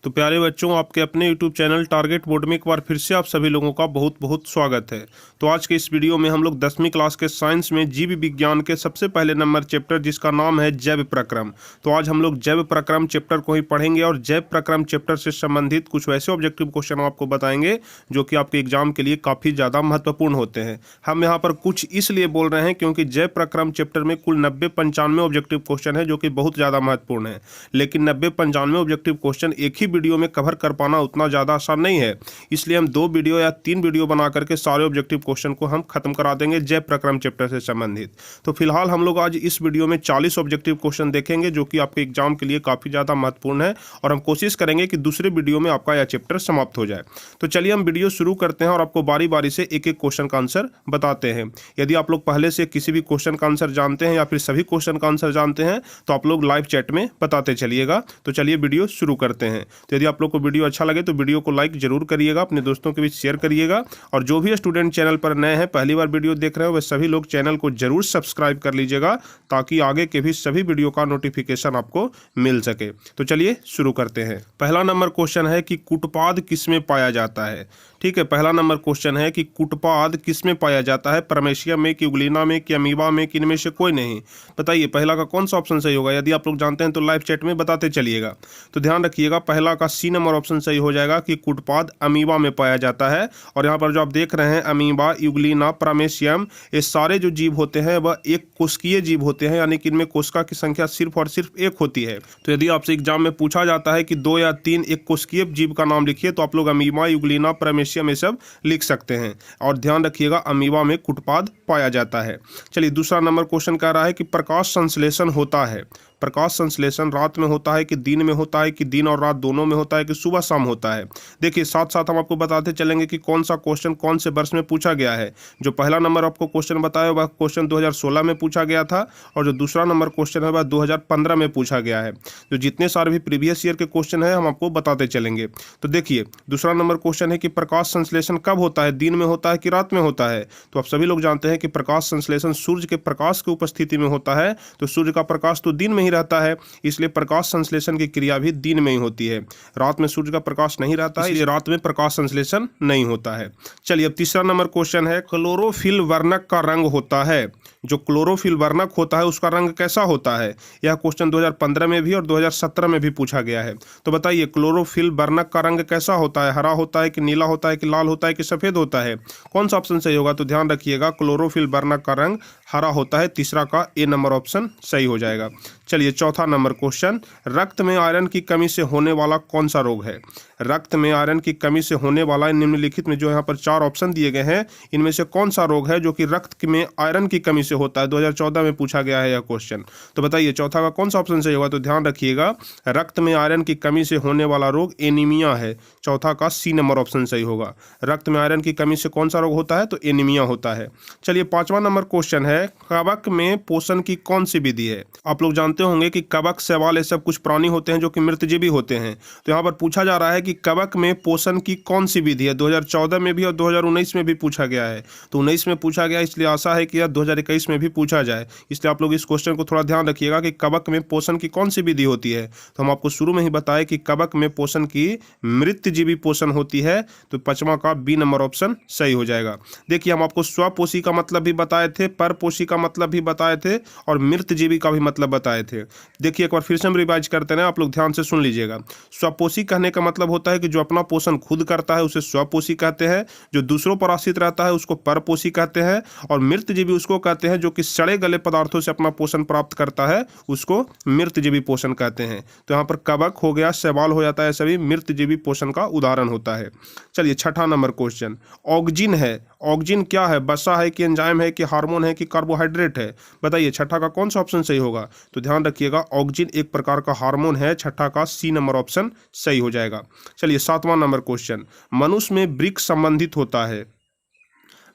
तो प्यारे बच्चों, आपके अपने YouTube चैनल टारगेट बोर्ड में एक बार फिर से आप सभी लोगों का बहुत बहुत स्वागत है। तो आज के इस वीडियो में हम लोग 10वीं क्लास के साइंस में जीव विज्ञान के सबसे पहले नंबर चैप्टर जिसका नाम है जैव प्रक्रम। तो आज हम लोग जैव प्रक्रम चैप्टर को ही पढ़ेंगे और जैव प्रक्रम चैप्टर से संबंधित कुछ वैसे ऑब्जेक्टिव क्वेश्चन आपको बताएंगे जो कि आपके एग्जाम के लिए काफ़ी ज़्यादा महत्वपूर्ण होते हैं। हम यहाँ पर कुछ इसलिए बोल रहे हैं क्योंकि जैव प्रक्रम चैप्टर में कुल 90-95 ऑब्जेक्टिव क्वेश्चन है जो कि बहुत ज़्यादा महत्वपूर्ण है, लेकिन 90-95 ऑब्जेक्टिव क्वेश्चन एक ही वीडियो में कवर कर पाना उतना ज़्यादा आसान नहीं है। इसलिए हम 2 वीडियो या 3 वीडियो बना करके सारे ऑब्जेक्टिव क्वेश्चन को हम खत्म करा देंगे जैव प्रक्रम चैप्टर से संबंधित। तो फिलहाल हम लोग आज इस वीडियो में 40 ऑब्जेक्टिव क्वेश्चन देखेंगे जो कि आपके एग्जाम के लिए काफ़ी ज़्यादा महत्वपूर्ण है और हम कोशिश करेंगे कि दूसरे वीडियो में आपका यह चैप्टर समाप्त हो जाए। तो चलिए हम वीडियो शुरू करते हैं और आपको बारी बारी से एक एक क्वेश्चन का आंसर बताते हैं। यदि आप लोग पहले से किसी भी क्वेश्चन का आंसर जानते हैं या फिर सभी क्वेश्चन का आंसर जानते हैं तो आप लोग लाइव चैट में बताते चलिएगा। तो चलिए वीडियो शुरू करते हैं। तो यदि आप लोग को वीडियो अच्छा लगे तो वीडियो को लाइक जरूर करिएगा, अपने दोस्तों के बीच शेयर करिएगा और जो भी स्टूडेंट चैनल पर नए हैं, पहली बार वीडियो देख रहे हो, वे सभी लोग चैनल को जरूर सब्सक्राइब कर लीजिएगा ताकि आगे के भी सभी वीडियो का नोटिफिकेशन आपको मिल सके। तो चलिए शुरू करते हैं। पहला नंबर क्वेश्चन है कि कुटपाद किसमें पाया जाता है। ठीक है, पहला नंबर क्वेश्चन है कि कुटपाद किसमें पाया जाता है, परमेशियम में कि यूग्लिना में कि अमीबा में कि इनमें से कोई नहीं। बताइए पहला का कौन सा ऑप्शन सही होगा। यदि आप लोग जानते हैं तो लाइव चैट में बताते चलिएगा। तो ध्यान रखिएगा, पहला का सी नंबर ऑप्शन सही हो जाएगा कि कुटपाद अमीबा में पाया जाता है। और यहाँ पर जो आप देख रहे हैं अमीबा, यूग्लिना, परमेशियम, ये सारे जो जीव होते हैं वह एक कोशिकीय जीव होते हैं, यानी कि इनमें कोशिका की संख्या सिर्फ और सिर्फ एक होती है। तो यदि आपसे एग्जाम में पूछा जाता है कि 2 या 3 एक कोशिकीय जीव का नाम लिखिए तो आप लोग अमीबा, यूग्लिना, परमेशियम ये सब लिख सकते हैं। और ध्यान रखिएगा अमीबा में कुटपाद पाया जाता है। चलिए दूसरा नंबर क्वेश्चन कह रहा है कि प्रकाश संश्लेषण होता है। प्रकाश संश्लेषण रात में होता है कि दिन में होता है कि दिन और रात दोनों में होता है कि सुबह शाम होता है। देखिए साथ साथ हम आपको बताते चलेंगे कि कौन सा क्वेश्चन कौन से वर्ष में पूछा गया है। जो पहला नंबर आपको क्वेश्चन बताया वह क्वेश्चन 2016 में पूछा गया था और जो दूसरा नंबर क्वेश्चन है वह 2015 में पूछा गया है। जो जितने सारे भी प्रीवियस ईयर के क्वेश्चन है हम आपको बताते चलेंगे। तो देखिए दूसरा नंबर क्वेश्चन है कि प्रकाश संश्लेषण कब होता है, दिन में होता है कि रात में होता है। तो आप सभी लोग जानते हैं कि प्रकाश संश्लेषण सूर्य के प्रकाश की उपस्थिति में होता है। तो सूर्य का प्रकाश तो दिन में ही रहता है, इसलिए प्रकाश संश्लेषण की क्रिया भी दिन में ही होती है। रात में सूर्य का प्रकाश नहीं रहता है, इसलिए रात में प्रकाश संश्लेषण नहीं होता है। चलिए अब तीसरा नंबर क्वेश्चन है क्लोरोफिल वर्णक का रंग होता है। जो क्लोरोफिल वर्णक होता है उसका रंग कैसा होता है। यह क्वेश्चन 2015 में भी और 2017 में भी पूछा गया है। तो बताइए क्लोरोफिल वर्णक का रंग कैसा होता है, हरा होता है कि नीला होता है कि लाल होता है कि सफेद होता है। कौन सा ऑप्शन सही होगा। तो ध्यान रखिएगा क्लोरोफिल वर्णक का रंग हरा होता है। तीसरा का ए नंबर ऑप्शन सही हो जाएगा। चलिए चौथा नंबर क्वेश्चन, रक्त में आयरन की कमी से होने वाला कौन सा रोग है। रक्त में आयरन की कमी से होने वाला निम्नलिखित में जो यहाँ पर 4 ऑप्शन दिए गए हैं इनमें से कौन सा रोग है जो कि रक्त में आयरन की कमी से होता है। 2014 में पूछा गया है यह क्वेश्चन। तो बताइए चौथा का कौन सा ऑप्शन सही होगा। तो ध्यान रखिएगा रक्त में आयरन की कमी से होने वाला रोग एनीमिया है। चौथा का सी नंबर ऑप्शन सही होगा। रक्त में आयरन की कमी से कौन सा रोग होता है, तो एनीमिया होता है। चलिए पांचवा नंबर क्वेश्चन है कवक में पोषण की कौन सी विधि है। आप लोग जानते होंगे कि कवक, शैवाल ये सब कुछ प्राणी होते हैं जो कि मृतजीवी होते हैं। तो यहाँ पर पूछा जा रहा है कि कवक में पोषण की कौन सी विधि है। 2014 में भी और 2019 में भी पूछा गया है। तो 19 में पूछा गया, इसलिए आशा है कि यह 2021 में भी पूछा जाए। इसलिए आप लोग इस क्वेश्चन को थोड़ा ध्यान रखिएगा कि कवक में पोषण की कौन सी विधि होती है। तो हम आपको शुरू में ही बताए कि कवक में पोषण की मृतजीवी पोषण होती है। तो पांचवा का बी नंबर ऑप्शन सही हो जाएगा। देखिए हम आपको स्वपोषी का मतलब भी बताए थे, परपोषी का मतलब भी बताए थे और मृतजीवी का भी मतलब बताए थे। देखिए एक बार फिर से हम रिवाइज करते हैं, आप लोग ध्यान से सुन लीजिएगा। स्वपोषी कहने का मतलब होता है कि जो अपना पोषण खुद करता है उसे स्वपोषी कहते हैं। जो दूसरों पर आश्रित रहता है उसको परपोषी कहते हैं। और मृतजीवी उसको कहते हैं जो कि सड़े गले पदार्थों से अपना पोषण प्राप्त करता है, उसको मृतजीवी पोषण कहते हैं। तो यहाँ पर कवक हो गया, शैवाल हो जाता है, सभी मृतजीवी पोषण का उदाहरण होता है। चलिए छठा नंबर क्वेश्चन, ऑक्जिन है। ऑक्जिन क्या है, वसा है कि एंजाइम है कि हार्मोन है कि कार्बोहाइड्रेट है। बताइए छठा का कौन सा ऑप्शन सही होगा। तो ध्यान रखिएगा ऑक्जिन एक प्रकार का हार्मोन है। छठा का सी नंबर ऑप्शन सही हो जाएगा। चलिए सातवां नंबर क्वेश्चन, मनुष्य में वृक्क संबंधित होता है।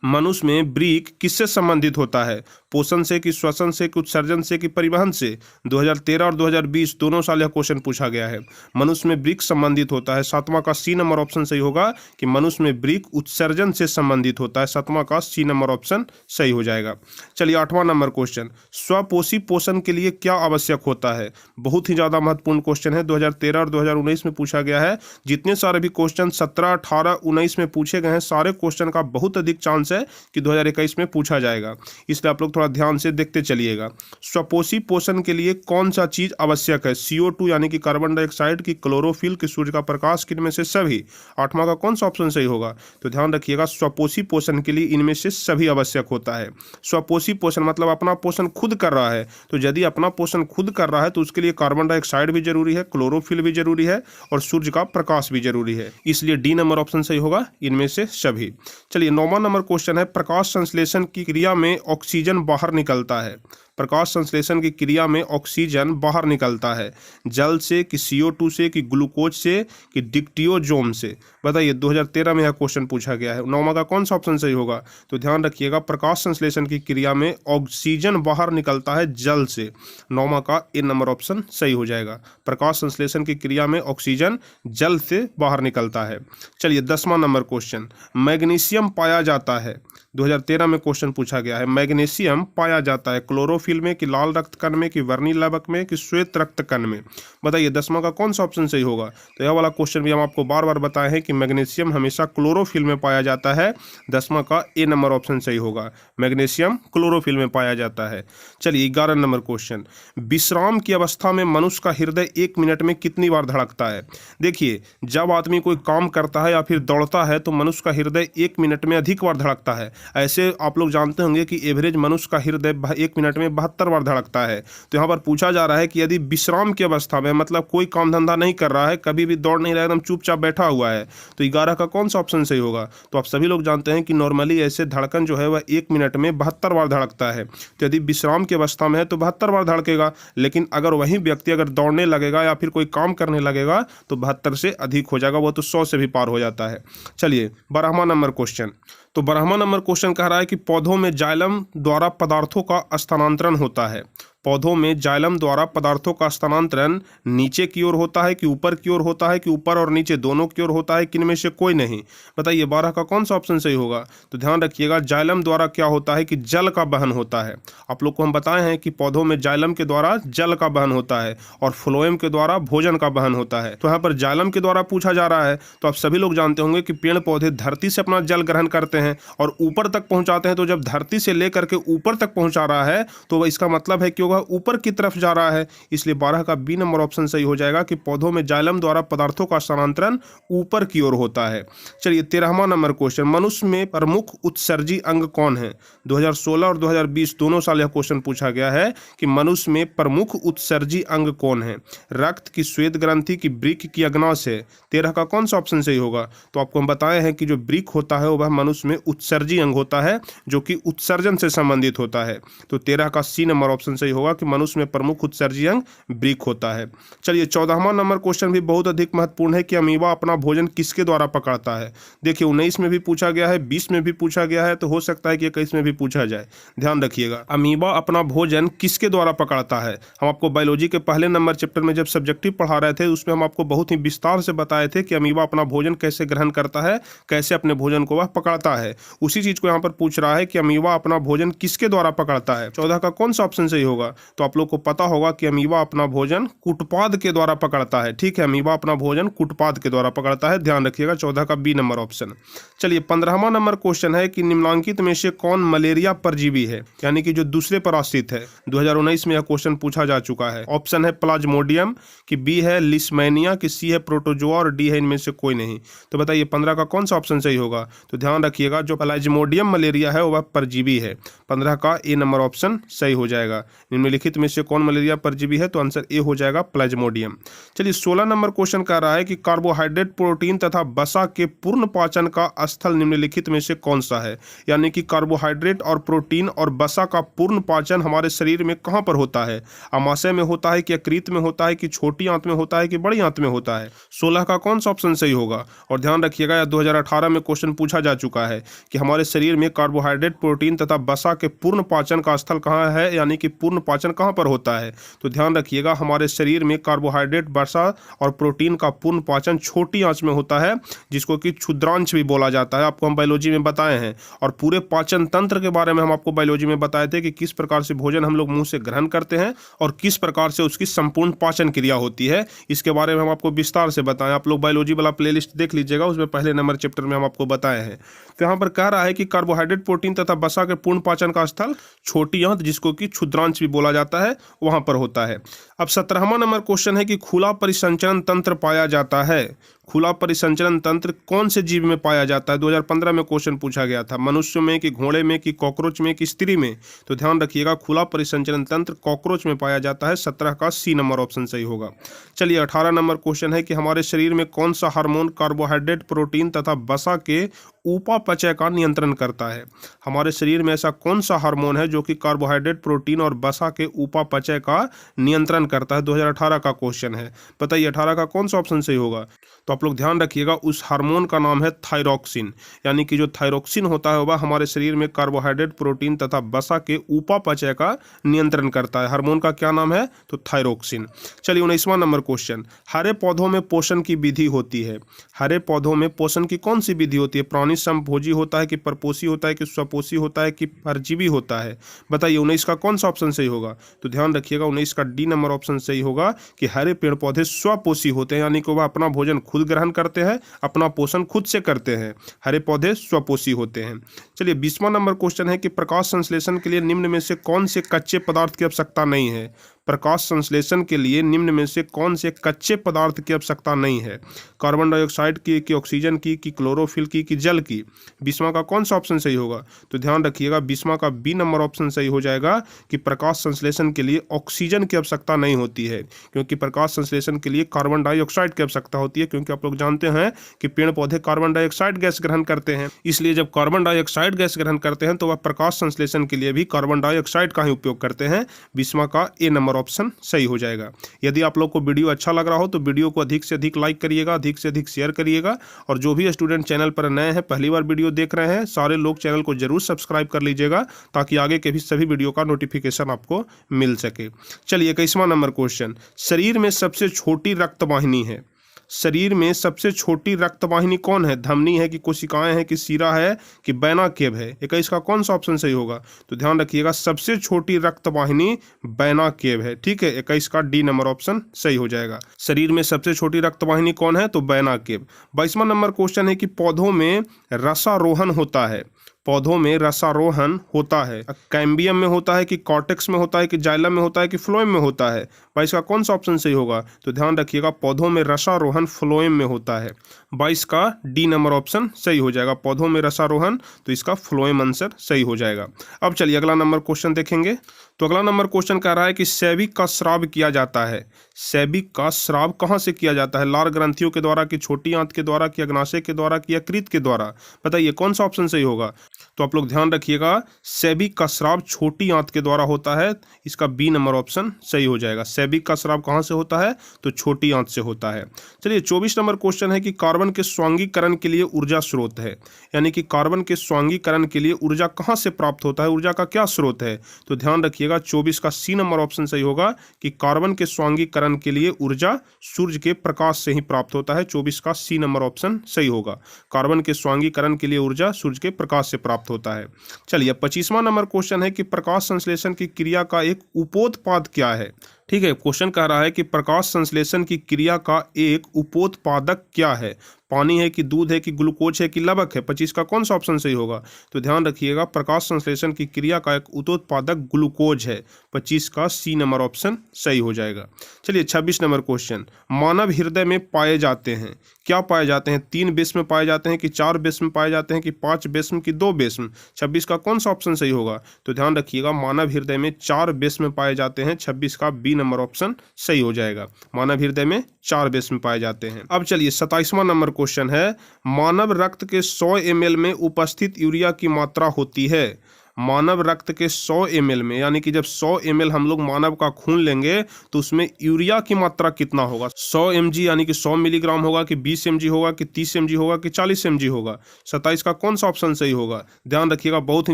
मनुष्य में ब्रीक किससे संबंधित होता है? पोषण से कि श्वसन से कि उत्सर्जन से कि परिवहन से? 2013 और 2020 दोनों साल यह क्वेश्चन पूछा गया है। मनुष्य में ब्रीक संबंधित होता है। 7वां का सी नंबर ऑप्शन सही होगा कि मनुष्य में ब्रीक उत्सर्जन से संबंधित होता है। 7वां का सी नंबर ऑप्शन सही हो जाएगा। चलिए 8वां नंबर क्वेश्चन, स्वपोषी पोषण के लिए क्या आवश्यक होता है? बहुत ही ज्यादा महत्वपूर्ण क्वेश्चन है। 2013 और 2019 में पूछा गया है। जितने सारे भी क्वेश्चन 17, 18, 19 में पूछे गए हैं, सारे क्वेश्चन का बहुत अधिक चांस है कि 2021 में पूछा जाएगा, इसलिए आप लोग थोड़ा ध्यान से देखते चलिएगा। स्वपोषी पोषण के लिए कौन सा चीज आवश्यक है? CO2 यानी कि कार्बन डाइऑक्साइड की, क्लोरोफिल की, सूर्य का प्रकाश, किनमें से सभी? 8वां का कौन सा ऑप्शन सही होगा? तो ध्यान रखिएगा, स्वपोषी पोषण के लिए इनमें से सभी आवश्यक होता है। स्वपोषी पोषण मतलब अपना पोषण खुद कर रहा है, तो यदि अपना पोषण खुद कर रहा है तो उसके लिए कार्बन डाइऑक्साइड भी जरूरी है, क्लोरोफिल भी जरूरी है और सूर्य का प्रकाश भी जरूरी है, इसलिए डी नंबर ऑप्शन सही होगा, इनमें से सभी। चलिए 9वां नंबर क्वेश्चन है, प्रकाश संश्लेषण की क्रिया में ऑक्सीजन बाहर निकलता है। प्रकाश संश्लेषण की क्रिया में ऑक्सीजन बाहर निकलता है, जल से कि CO2 से कि ग्लूकोज से कि डिक्टियोजोम से? बताइए, 2013 में यह क्वेश्चन पूछा गया है। 9वां का कौन सा ऑप्शन सही होगा? तो ध्यान रखिएगा, प्रकाश संश्लेषण की क्रिया में ऑक्सीजन बाहर निकलता है जल से। 9वां का ए नंबर ऑप्शन सही हो जाएगा। प्रकाश संश्लेषण की क्रिया में ऑक्सीजन जल से बाहर निकलता है। चलिए 10वां नंबर क्वेश्चन, मैग्नीशियम पाया जाता है। 2013 में क्वेश्चन पूछा गया है। मैग्नीशियम पाया जाता है क्लोरोफिल में कि लाल रक्त कण में कि वर्णी लावक में कि श्वेत रक्त कण में? बताइए 10वां का कौन सा ऑप्शन सही होगा? तो यह वाला क्वेश्चन भी हम आपको बार बार बताए हैं कि मैग्नीशियम हमेशा क्लोरोफिल में पाया जाता है। 10वां का ए नंबर ऑप्शन सही होगा, मैग्नीशियम क्लोरोफिल में पाया जाता है। चलिए 11 नंबर क्वेश्चन, विश्राम की अवस्था में मनुष्य का हृदय 1 मिनट में कितनी बार धड़कता है? देखिए, जब आदमी कोई काम करता है या फिर दौड़ता है तो मनुष्य का हृदय 1 मिनट में अधिक बार धड़कता है। ऐसे आप लोग जानते होंगे कि एवरेज मनुष्य का हृदय 1 मिनट में 72 बार धड़कता है। तो यहाँ पर पूछा जा रहा है कि यदि विश्राम की अवस्था में, मतलब कोई काम धंधा नहीं कर रहा है, कभी भी दौड़ नहीं रहा है, एकदम चुपचाप बैठा हुआ है, तो 11 का कौन सा ऑप्शन सही होगा? तो आप सभी लोग जानते हैं कि नॉर्मली ऐसे धड़कन जो है वह 1 मिनट में 72 बार धड़कता है। तो यदि विश्राम की अवस्था में है तो 72 बार धड़केगा, लेकिन अगर वही व्यक्ति अगर दौड़ने लगेगा या फिर कोई काम करने लगेगा तो 72 से अधिक हो जाएगा, वो तो 100 से भी पार हो जाता है। चलिए 12वां नंबर क्वेश्चन, तो 12वां नंबर क्वेश्चन कह रहा है कि पौधों में जाइलम द्वारा पदार्थों का स्थानांतरण होता है। पौधों में जाइलम द्वारा पदार्थों का स्थानांतरण नीचे की ओर होता है कि ऊपर की ओर होता है कि ऊपर और नीचे दोनों की ओर होता है, किनमें से कोई नहीं? बताइए 12 का कौन सा ऑप्शन सही होगा? तो ध्यान रखिएगा, जाइलम द्वारा क्या होता है कि जल का वहन होता है। आप लोग को हम बताए हैं कि पौधों में जाइलम के द्वारा जल का वहन होता है और फ्लोएम के द्वारा भोजन का वहन होता है। तो यहाँ पर जाइलम के द्वारा पूछा जा रहा है, तो आप सभी लोग जानते होंगे कि पेड़ पौधे धरती से अपना जल ग्रहण करते हैं और ऊपर तक पहुंचाते हैं। तो जब धरती से लेकर के ऊपर तक पहुंचा रहा है तो इसका मतलब है कि होगा ऊपर की तरफ जा रहा है, इसलिए 12 का बी नंबर ऑप्शन सही हो जाएगा कि पौधों में जाइलम द्वारा पदार्थों का स्थानांतरण ऊपर की ओर होता है। चलिए 13वां नंबर क्वेश्चन, मनुष्य में प्रमुख उत्सर्जी अंग कौन है? 2016 और 2020 दोनों साल यह क्वेश्चन पूछा गया है कि मनुष्य में प्रमुख उत्सर्जी अंग कौन है? रक्त की, श्वेत ग्रंथि की, वृक्क की, अग्नाशय? 13 का कौन सा ऑप्शन सही होगा? तो आपको हम बताए हैं कि जो वृक्क होता है वह मनुष्य में उत्सर्जी अंग होता है जो कि उत्सर्जन से संबंधित होता है। तो 13 का सी नंबर ऑप्शन सही होगा कि मनुष्य में प्रमुख उत्सर्जी अंग वृक्क होता है। चलिए 14वां नंबर क्वेश्चन भी बहुत अधिक महत्वपूर्ण है कि अमीबा अपना भोजन किसके द्वारा पकड़ता है? देखिए 19 में भी पूछा गया है, 20 में भी पूछा गया है, तो हो सकता है कि 21 में भी पूछा जाए। ध्यान रखिएगा, अमीबा अपना भोजन किसके द्वारा पकड़ता है? हम आपको बायोलॉजी के पहले नंबर चैप्टर में जब सब्जेक्टिव पढ़ा रहे थे उसमें हम आपको बहुत ही विस्तार से बताए थे कि अमीबा अपना भोजन कैसे ग्रहण करता है, कैसे अपने भोजन को वह पकड़ता है। उसी चीज को यहाँ पर पूछ रहा है कि अमीबा अपना भोजन किसके द्वारा पकड़ता है। 14 का कौन सा ऑप्शन सही होगा? तो आप लोग को पता होगा कि अमीबा अपना भोजन कुटपाद के द्वारा पकड़ता है। ठीक है, अमीबा अपना भोजन कुटपाद के द्वारा पकड़ता है, ध्यान रखिएगा। 14 का बी नंबर ऑप्शन। चलिए 15वां नंबर क्वेश्चन है कि निम्नलिखित में से कौन मलेरिया परजीवी है, यानी कि जो दूसरे पर आश्रित है। 2019 में यह क्वेश्चन पूछा जा चुका है। ऑप्शन है प्लाज्मोडियम, कि बी है लिस्मेनिया, कि सी है प्रोटोजोआ और डी है इनमें से कोई नहीं। तो बताइए 15 का कौन सा ऑप्शन सही होगा? तो ध्यान रखिएगा, जो प्लाज्मोडियम मलेरिया है वह परजीवी है। 15 का ए नंबर ऑप्शन सही हो जाएगा। निम्नलिखित में से कौन मलेरिया परजीवी है? तो आंसर ए हो जाएगा प्लाज्मोडियम। चलिए 16 नंबर क्वेश्चन कह रहा है कि कार्बोहाइड्रेट, प्रोटीन तथा वसा के पूर्ण पाचन का स्थल निम्नलिखित में से कौन सा है? यानी कि कार्बोहाइड्रेट और प्रोटीन और वसा का पूर्ण पाचन हमारे शरीर में कहां पर होता है? आमाशय में होता है कि यकृत में होता है कि छोटी आंत में होता है कि बड़ी आंत में होता है? 16 का कौन सा ऑप्शन सही होगा? और ध्यान रखिएगा, यह 2018 में क्वेश्चन पूछा जा चुका है कि हमारे शरीर में कार्बोहाइड्रेट, प्रोटीन तथा वसा के पूर्ण पाचन का स्थल कहाँ है, यानी कि पूर्ण पाचन कहाँ पर होता है? तो ध्यान रखिएगा, हमारे शरीर में कार्बोहाइड्रेट, वसा और प्रोटीन का पूर्ण पाचन छोटी आंच में होता है, जिसको कि क्षुद्रांश भी बोला जाता है। आपको हम बायोलॉजी में बताए हैं, और पूरे पाचन तंत्र के बारे में हम आपको बायोलॉजी में बताए थे कि किस प्रकार से भोजन हम लोग मुंह से ग्रहण करते हैं और किस प्रकार से उसकी संपूर्ण पाचन क्रिया होती है। इसके बारे में हम आपको विस्तार से बताएं। आप लोग बायोलॉजी वाला प्लेलिस्ट देख लीजिएगा, उसमें पहले नंबर चैप्टर में हम आपको बताए हैं। तो यहाँ पर कह रहा है कि कार्बोहाइड्रेट, प्रोटीन तथा वसा के पूर्ण पाचन का स्थल छोटी आंत, जिसको कि क्षुद्रांश भी बोला जाता है, वहां पर होता है। अब 17वां नंबर क्वेश्चन है कि खुला परिसंचरण तंत्र पाया जाता है। खुला परिसंचरण तंत्र कौन से जीव में पाया जाता है? 2015 में क्वेश्चन पूछा गया था। मनुष्य में कि घोड़े में कि कॉकरोच में कि स्त्री में? तो ध्यान रखिएगा, खुला परिसंचरण तंत्र कॉकरोच में पाया जाता है। 17 का सी नंबर ऑप्शन सही होगा। चलिए 18 नंबर क्वेश्चन है कि हमारे शरीर में कौन सा हार्मोन कार्बोहाइड्रेट, प्रोटीन तथा वसा के उपापचय का नियंत्रण करता है? हमारे शरीर में ऐसा कौन सा हार्मोन है जो कि कार्बोहाइड्रेट, प्रोटीन और वसा के उपापचय का नियंत्रण करता है? 2018 का क्वेश्चन है। बताइए 18 का कौन सा ऑप्शन सही होगा? तो आप लोग ध्यान रखिएगा, उस हार्मोन का नाम है थायरोक्सिन। यानी कि जो थायरोक्सिन होता है वह हमारे शरीर में कार्बोहाइड्रेट, प्रोटीन तथा वसा के उपापचय का नियंत्रण करता है। हार्मोन का क्या नाम है? तो थायरोक्सिन। चलिए 19वां नंबर क्वेश्चन, हरे पौधों में पोषण की विधि होती है। हरे पौधों में पोषण की कौन सी विधि होती है? प्राणी समभोजी होता है कि परपोषी होता है कि स्वपोषी होता है कि परजीवी होता है? बताइए 19 का कौन सा ऑप्शन सही होगा? तो ध्यान रखिएगा, 19 का डी नंबर ऑप्शन सही होगा कि हरे पेड़ पौधे स्वपोषी होते हैं, यानी कि वह अपना भोजन खुद ग्रहण करते हैं, अपना पोषण खुद से करते हैं। हरे पौधे स्वपोषी होते हैं। चलिए 20वां नंबर क्वेश्चन है कि प्रकाश संश्लेषण के लिए निम्न में से कौन से कच्चे पदार्थ की आवश्यकता नहीं है? प्रकाश संश्लेषण के लिए निम्न में से कौन से कच्चे पदार्थ की आवश्यकता नहीं है? कार्बन डाइऑक्साइड की कि ऑक्सीजन की कि क्लोरोफिल की कि जल की? 20वां का कौन सा ऑप्शन सही होगा? तो ध्यान रखिएगा, 20वां का बी नंबर ऑप्शन सही हो जाएगा कि प्रकाश संश्लेषण के लिए ऑक्सीजन की आवश्यकता नहीं होती है, क्योंकि प्रकाश संश्लेषण के लिए कार्बन डाइऑक्साइड की आवश्यकता होती है। क्योंकि आप लोग जानते हैं कि पेड़ पौधे कार्बन डाइऑक्साइड गैस ग्रहण करते हैं, इसलिए जब कार्बन डाइऑक्साइड गैस ग्रहण करते हैं तो वह प्रकाश संश्लेषण के लिए भी कार्बन डाइऑक्साइड का ही उपयोग करते हैं। 20वां का ए नंबर ऑप्शन सही हो जाएगा। यदि आप लोग को वीडियो अच्छा लग रहा हो तो वीडियो को अधिक से अधिक लाइक करिएगा, अधिक से अधिक शेयर करिएगा, और जो भी स्टूडेंट चैनल पर नए हैं, पहली बार वीडियो देख रहे हैं, सारे लोग चैनल को जरूर सब्सक्राइब कर लीजिएगा, ताकि आगे के भी सभी वीडियो का नोटिफिकेशन आपको मिल सके। चलिए 21वां नंबर क्वेश्चन, शरीर में सबसे छोटी रक्तवाहिनी है। शरीर में सबसे छोटी रक्तवाहिनी कौन है? धमनी है कि कोशिकाएं हैं कि सीरा है कि बैना केव है? 21 का कौन सा ऑप्शन सही होगा? तो ध्यान रखिएगा, सबसे छोटी रक्तवाहिनी बैना केव है। ठीक है, 21 का डी नंबर ऑप्शन सही हो जाएगा। शरीर में सबसे छोटी रक्तवाहिनी कौन है? तो बैना केव। 22वां नंबर क्वेश्चन है कि पौधों में रसारोहण होता है। पौधों में रसारोहण होता है, कैम्बियम में होता है कि कॉर्टेक्स में होता है कि जाइलम में होता है कि फ्लोएम में होता है? भाई इसका कौन सा ऑप्शन सही होगा? तो ध्यान रखिएगा, पौधों में रसारोहण फ्लोएम में होता है। 22 का डी नंबर ऑप्शन सही हो जाएगा। पौधों में रसारोहण, तो इसका फ्लोएम आंसर सही हो जाएगा। अब चलिए अगला नंबर क्वेश्चन देखेंगे। तो अगला नंबर क्वेश्चन कह रहा है कि सैविक का स्राव किया जाता है। सैविक का स्राव कहाँ से किया जाता है? लार ग्रंथियों के द्वारा कि छोटी आंत के द्वारा कि अग्नाशय के द्वारा कि यकृत के द्वारा? बताइए कौन सा ऑप्शन सही होगा? तो आप लोग ध्यान रखिएगा, सैविक का स्राव छोटी आंत के द्वारा होता है। इसका बी नंबर ऑप्शन सही हो जाएगा। सैविक का स्राव कहाँ से होता है? तो छोटी आंत से होता है। चलिए 24 नंबर क्वेश्चन है कि कार्बन के स्वांगीकरण के लिए ऊर्जा स्रोत है। यानी कि कार्बन के स्वांगीकरण के लिए ऊर्जा कहाँ से प्राप्त होता है? ऊर्जा का क्या स्रोत है? तो ध्यान रखिएगा, 24 का सी नंबर ऑप्शन सही होगा कि कार्बन के स्वांगीकरण के लिए ऊर्जा सूर्य के प्रकाश से ही प्राप्त होता है। 24 का सी नंबर ऑप्शन सही होगा। कार्बन के स्वांगीकरण के लिए ऊर्जा सूर्य के प्रकाश से प्राप्त होता है। चलिए 25वां नंबर क्वेश्चन है कि प्रकाश संश्लेषण की क्रिया का एक उपोत्पाद क्या है? ठीक है, क्वेश्चन कह रहा है कि प्रकाश संश्लेषण की क्रिया का एक उपोत्पादक क्या है? पानी है कि दूध है कि ग्लूकोज है कि लवक है, 25 का कौन सा ऑप्शन सही होगा? तो ध्यान रखिएगा, प्रकाश संश्लेषण की क्रिया का एक उपोत्पादक ग्लूकोज है, 25 का सी नंबर ऑप्शन सही हो जाएगा। चलिए 26 नंबर क्वेश्चन, मानव हृदय में पाए जाते हैं, क्या पाए जाते हैं? 3 बेस्म पाए जाते हैं कि 4 बेस्म पाए जाते हैं कि 5 बेस्म कि 2 बेस्म? 26 का कौन सा ऑप्शन सही होगा? तो ध्यान रखिएगा, मानव हृदय में 4 बेस्म पाए जाते हैं, 26 का बी नंबर ऑप्शन सही हो जाएगा। मानव हृदय में 4 बेस्म पाए जाते हैं। अब चलिए 27वां नंबर क्वेश्चन है, मानव रक्त के 100 ml में उपस्थित यूरिया की मात्रा होती है। मानव रक्त के 100 ml में, यानी कि जब 100 ml हम लोग मानव का खून लेंगे तो उसमें यूरिया की मात्रा कितना होगा? 100 mg यानी कि 100 मिलीग्राम होगा कि 20 mg होगा कि 30 mg होगा कि 40 mg होगा? 27 का कौन सा ऑप्शन सही होगा? ध्यान रखिएगा, बहुत ही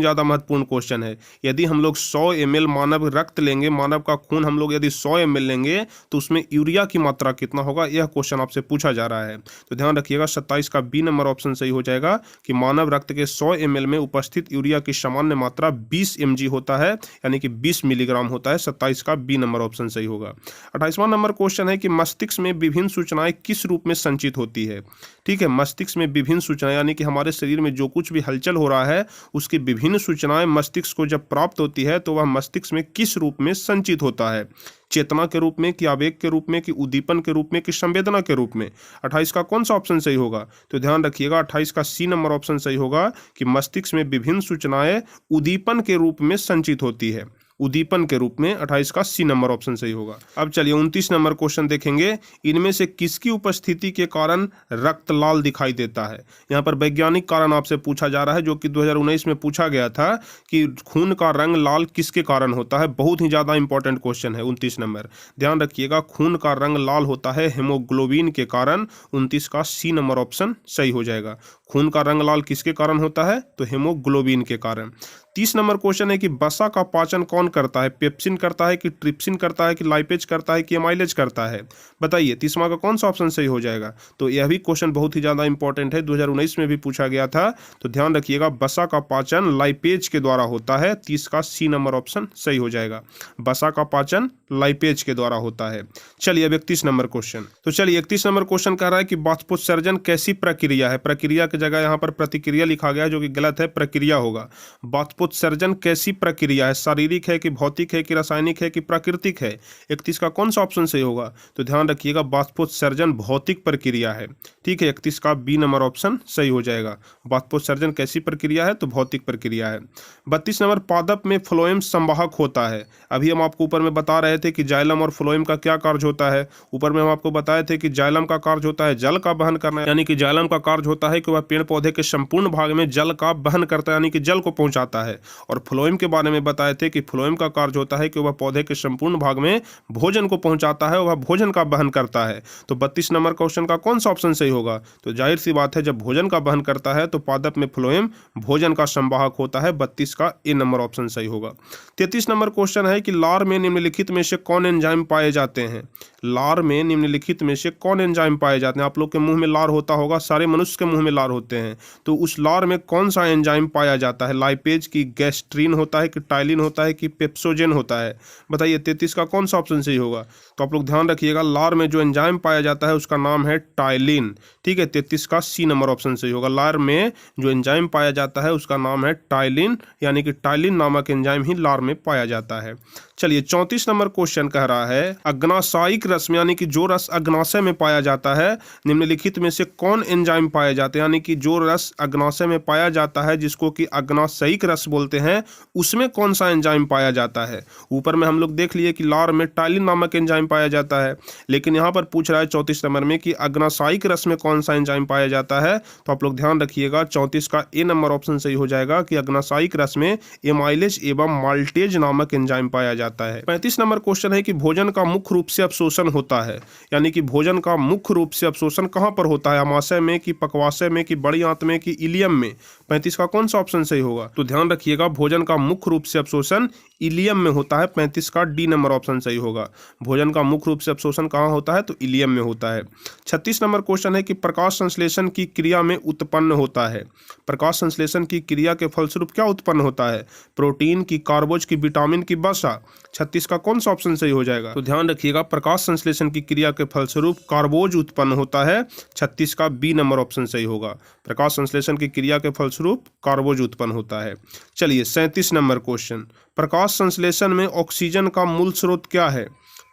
ज़्यादा महत्वपूर्ण क्वेश्चन है। यदि हम लोग 100 ml मानव रक्त लेंगे, मानव का खून हम लोग यदि 100 ml लेंगे तो उसमें यूरिया की मात्रा कितना होगा, यह क्वेश्चन आपसे पूछा जा रहा है। तो ध्यान रखिएगा, 27 का बी नंबर ऑप्शन सही हो जाएगा कि मानव रक्त के 100 ml में उपस्थित यूरिया की सामान्य मात्रा 20 mg होता है, यानी कि 20 मिलीग्राम होता है। 27 का बी नंबर ऑप्शन सही होगा। 28वां नंबर क्वेश्चन है कि मस्तिष्क में विभिन्न सूचनाएं किस रूप में संचित होती है? ठीक है, मस्तिष्क में विभिन्न सूचनाएं, यानी कि हमारे शरीर में जो कुछ भी हलचल हो रहा है उसकी विभिन्न सूचनाएं मस्तिष्क को जब प्राप्त होती है तो वह मस्तिष्क में किस रूप में संचित होता है? चेतना के रूप में कि आवेग के रूप में कि उद्दीपन के रूप में कि संवेदना के रूप में? 28 का कौन सा ऑप्शन सही होगा? तो ध्यान रखिएगा, 28 का सी नंबर ऑप्शन सही होगा कि मस्तिष्क में विभिन्न सूचनाएं उद्दीपन के रूप में संचित होती है। उद्दीपन के रूप में 28 का सी नंबर ऑप्शन सही होगा। अब चलिए 29 नंबर क्वेश्चन देखेंगे, इनमें से किसकी उपस्थिति के कारण रक्त लाल दिखाई देता है? यहाँ पर वैज्ञानिक कारण आपसे पूछा जा रहा है, जो कि 2019 में पूछा गया था कि खून का रंग लाल किसके कारण होता है। बहुत ही ज़्यादा इंपॉर्टेंट क्वेश्चन है 29 नंबर। ध्यान रखिएगा, खून का रंग लाल होता है हेमोग्लोबिन के कारण। 29 का सी नंबर ऑप्शन सही हो जाएगा। खून का रंग लाल किसके कारण होता है? तो हेमोग्लोबिन के कारण। 30 नंबर क्वेश्चन है कि वसा का पाचन कौन करता है? पेप्सिन करता है कि ट्रिप्सिन करता है कि लाइपेज करता है कि एमाइलेज करता है? बताइए, 30वां का कौन सा ऑप्शन सही हो जाएगा? तो यह भी क्वेश्चन बहुत ही ज़्यादा इंपॉर्टेंट है, 2019 में भी पूछा गया था। तो ध्यान रखिएगा, वसा का पाचन लाइपेज के द्वारा होता है। 30 का सी नंबर ऑप्शन सही हो जाएगा। वसा का पाचन लाइपेज के द्वारा होता है। चलिए अब 31 नंबर क्वेश्चन। तो चलिए 31 नंबर क्वेश्चन कह रहा है कि वाष्पोत्सर्जन कैसी प्रक्रिया है? प्रक्रिया की जगह यहाँ पर प्रतिक्रिया लिखा गया है, जो कि गलत है, प्रक्रिया होगा। वाष्पोत्सर्जन कैसी प्रक्रिया है? शारीरिक है कि भौतिक है कि रासायनिक है कि प्राकृतिक है? 31 का कौन सा ऑप्शन सही होगा? तो ध्यान रखिएगा, वाष्पोत्सर्जन भौतिक प्रक्रिया है। ठीक है, 31 का बी नंबर ऑप्शन सही हो जाएगा। वाष्पोत्सर्जन कैसी प्रक्रिया है? तो भौतिक प्रक्रिया है। 32 नंबर, पादप में फ्लोएम संवाहक होता है। अभी हम आपको ऊपर में बता रहे थे कि जाइलम और फ्लोएम का क्या कार्य होता है। ऊपर में हम आपको बताए थे कि जाइलम का कार्य होता है जल का वहन करना, यानी कि जाइलम का कार्य होता है कि वह पेड़ पौधे के संपूर्ण भाग में जल का वहन करता है, यानी कि जल को पहुंचाता है। और फ्लोएम के बारे में बताए थे कि फ्लोएम का कार्य होता है कि वह पौधे के संपूर्ण भाग में भोजन को पहुंचाता है, वह भोजन का वहन करता है। तो 32 नंबर क्वेश्चन का कौन सा ऑप्शन सही होगा? तो जाहिर सी बात है, जब भोजन का वहन करता है तो पादप में फ्लोएम भोजन का संवाहक होता है। 32 का ए नंबर ऑप्शन सही होगा। 33 नंबर क्वेश्चन है कि लार में निम्नलिखित में से कौन एंजाइम पाए जाते हैं? लार में निम्नलिखित में से कौन एंजाइम पाए जाते हैं? आप लोग के मुंह में लार होता होगा, सारे मनुष्य के मुंह में लार होते हैं, तो उस लार में कौन सा एंजाइम पाया जाता है? लाइपेज की गैस्ट्रीन होता है कि टाइलिन होता है कि पेप्सोजेन होता है? बताइए, 33 का कौन सा ऑप्शन सही होगा? तो आप लोग ध्यान रखिएगा, लार में जो एंजाइम पाया जाता है उसका नाम है टाइलिन। ठीक है, 33 का सी नंबर ऑप्शन सही होगा। लार में जो एंजाइम पाया जाता है उसका नाम है टाइलिन, यानी कि टाइलिन नामक एंजाइम ही लार में पाया जाता है। चलिए 34 नंबर क्वेश्चन कह रहा है, अग्नाशयिक रस में, यानी कि जो रस अग्नाशय में पाया जाता है, निम्नलिखित में से कौन एंजाइम पाए जाते हैं? यानी कि जो रस अग्नाशय में पाया जाता है जिसको कि अग्नाशयिक रस बोलते हैं, उसमें कौन सा एंजाइम पाया जाता है? ऊपर में हम लोग देख लिए कि लार में टाइलिन नामक एंजाइम पाया जाता है, लेकिन यहाँ पर पूछ रहा है 34 नंबर में कि अग्नाशयिक रस में कौन सा एंजाइम पाया जाता है। तो आप लोग ध्यान रखिएगा, 34 का ए नंबर ऑप्शन सही हो जाएगा कि अग्नाशयिक रस में एमाइलेज एवं माल्टेज नामक एंजाइम पाया जाता है। 35 नंबर क्वेश्चन है कि भोजन का मुख्य रूप से अवशोषण होता है, यानी कि भोजन का मुख्य रूप से अवशोषण कहां पर होता है? आमाशय में कि पक्वाशय में कि बड़ी आंत में कि इलियम में? 35 का कौन सा ऑप्शन सही होगा? तो ध्यान रखिएगा, भोजन का मुख्य रूप से अवशोषण इलियम में होता है। 35 का डी नंबर ऑप्शन सही होगा। भोजन का मुख्य रूप से अवशोषण कहाँ होता है? तो इलियम में होता है। 36 नंबर क्वेश्चन है कि प्रकाश संश्लेषण की क्रिया में उत्पन्न होता है। प्रकाश संश्लेषण की क्रिया के फलस्वरूप क्या उत्पन्न होता है? प्रोटीन की, कार्बोज की, विटामिन की, वसा? 36 का कौन सा ऑप्शन सही हो जाएगा? तो ध्यान रखिएगा, प्रकाश संश्लेषण की क्रिया के फलस्वरूप कार्बोज उत्पन्न होता है? 36 का बी नंबर ऑप्शन सही होगा। प्रकाश संश्लेषण की क्रिया के फलस्वरूप कार्बोज उत्पन्न होता है। चलिए 37 नंबर क्वेश्चन, प्रकाश संश्लेषण में ऑक्सीजन का मूल स्रोत क्या है?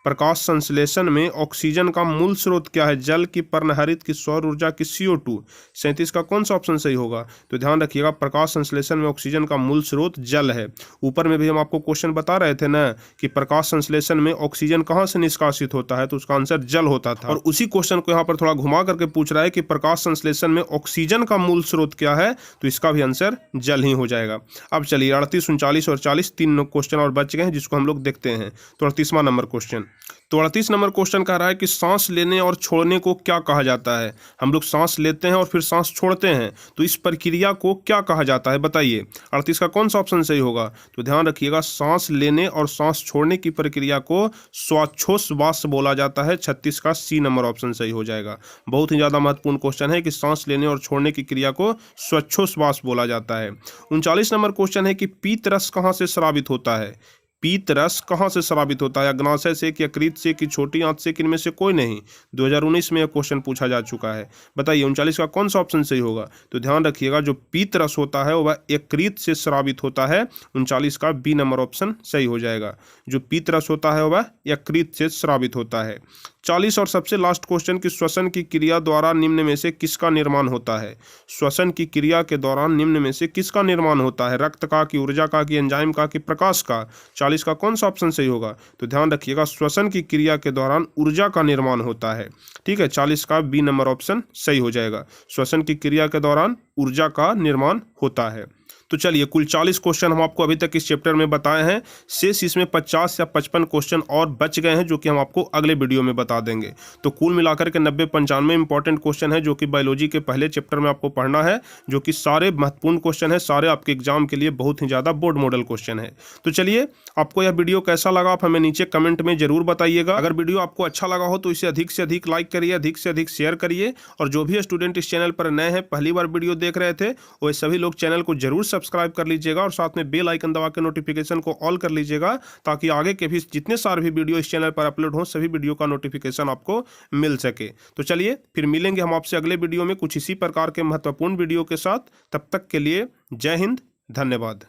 प्रकाश संश्लेषण में ऑक्सीजन का मूल स्रोत क्या है? जल की, पर्णहरित की, सौर ऊर्जा की, CO2। 37 का कौन सा ऑप्शन सही होगा? तो ध्यान रखिएगा, प्रकाश संश्लेषण में ऑक्सीजन का मूल स्रोत जल है। ऊपर में भी हम आपको क्वेश्चन बता रहे थे ना कि प्रकाश संश्लेषण में ऑक्सीजन कहाँ से निष्कासित होता है, तो उसका आंसर जल होता था। और उसी क्वेश्चन को यहाँ पर थोड़ा घुमा करके पूछ रहा है कि प्रकाश संश्लेषण में ऑक्सीजन का मूल स्रोत क्या है, तो इसका भी आंसर जल ही हो जाएगा। अब चलिए 38, 39 और 40 तीन क्वेश्चन और बच गए हैं जिसको हम लोग देखते हैं। तो 38वां नंबर क्वेश्चन, तो 38 नंबर क्वेश्चन कह रहा है कि सांस लेने और छोड़ने को क्या कहा जाता है? हम लोग सांस लेते हैं और फिर सांस छोड़ते हैं, तो इस प्रक्रिया को क्या कहा जाता है बताइए। 38 का कौन सा ऑप्शन सही होगा? तो ध्यान रखिएगा, सांस लेने और सांस छोड़ने की प्रक्रिया को श्वासोच्छ्वास बोला जाता है। 36 का सी नंबर ऑप्शन सही हो जाएगा। बहुत ही ज्यादा महत्वपूर्ण क्वेश्चन है कि सांस लेने और छोड़ने की क्रिया को श्वासोच्छ्वास बोला जाता है। 39 नंबर क्वेश्चन है कि पीत रस कहाँ से स्रावित होता है? पीत रस कहाँ से स्रावित होता है? अग्नाशय से, कि यकृत से, कि छोटी आंत से, कि इनमें से कोई नहीं? 2019 में यह क्वेश्चन पूछा जा चुका है। बताइए 39 का कौन सा ऑप्शन सही होगा? तो ध्यान रखिएगा, जो पीत रस होता है वह यकृत से स्रावित होता है। 39 का बी नंबर ऑप्शन सही हो जाएगा। जो पीत रस होता है वह यकृत से स्रावित होता है। 40 और सबसे लास्ट क्वेश्चन की श्वसन की क्रिया द्वारा निम्न में से किसका निर्माण होता है? श्वसन की क्रिया के दौरान निम्न में से किसका निर्माण होता है? रक्त का, कि ऊर्जा का, कि एंजाइम का, कि प्रकाश का? 40 का कौन सा ऑप्शन सही होगा? तो ध्यान रखिएगा, श्वसन की क्रिया के दौरान ऊर्जा का निर्माण होता है। ठीक है, 40 का बी नंबर ऑप्शन सही हो जाएगा। श्वसन की क्रिया के दौरान ऊर्जा का निर्माण होता है। तो चलिए कुल 40 क्वेश्चन हम आपको अभी तक इस चैप्टर में बताए हैं। शेष इसमें 50 या 55 क्वेश्चन और बच गए हैं जो कि हम आपको अगले वीडियो में बता देंगे। तो कुल मिलाकर के 90-95 इंपॉर्टेंट क्वेश्चन है जो कि बायोलॉजी के पहले चैप्टर में आपको पढ़ना है, जो कि सारे महत्वपूर्ण क्वेश्चन है, सारे आपके एग्जाम के लिए बहुत ही ज़्यादा बोर्ड मॉडल क्वेश्चन है। तो चलिए, आपको यह वीडियो कैसा लगा आप हमें नीचे कमेंट में जरूर बताइएगा। अगर वीडियो आपको अच्छा लगा हो तो इसे अधिक से अधिक लाइक करिए, अधिक से अधिक शेयर करिए। और जो भी स्टूडेंट इस चैनल पर नए हैं, पहली बार वीडियो देख रहे थे, वो सभी लोग चैनल को जरूर सब्सक्राइब कर लीजिएगा और साथ में बेल आइकन दबा के नोटिफिकेशन को ऑल कर लीजिएगा, ताकि आगे के भी जितने सारे भी वीडियो इस चैनल पर अपलोड हो सभी वीडियो का नोटिफिकेशन आपको मिल सके। तो चलिए फिर मिलेंगे हम आपसे अगले वीडियो में कुछ इसी प्रकार के महत्वपूर्ण वीडियो के साथ। तब तक के लिए जय हिंद, धन्यवाद।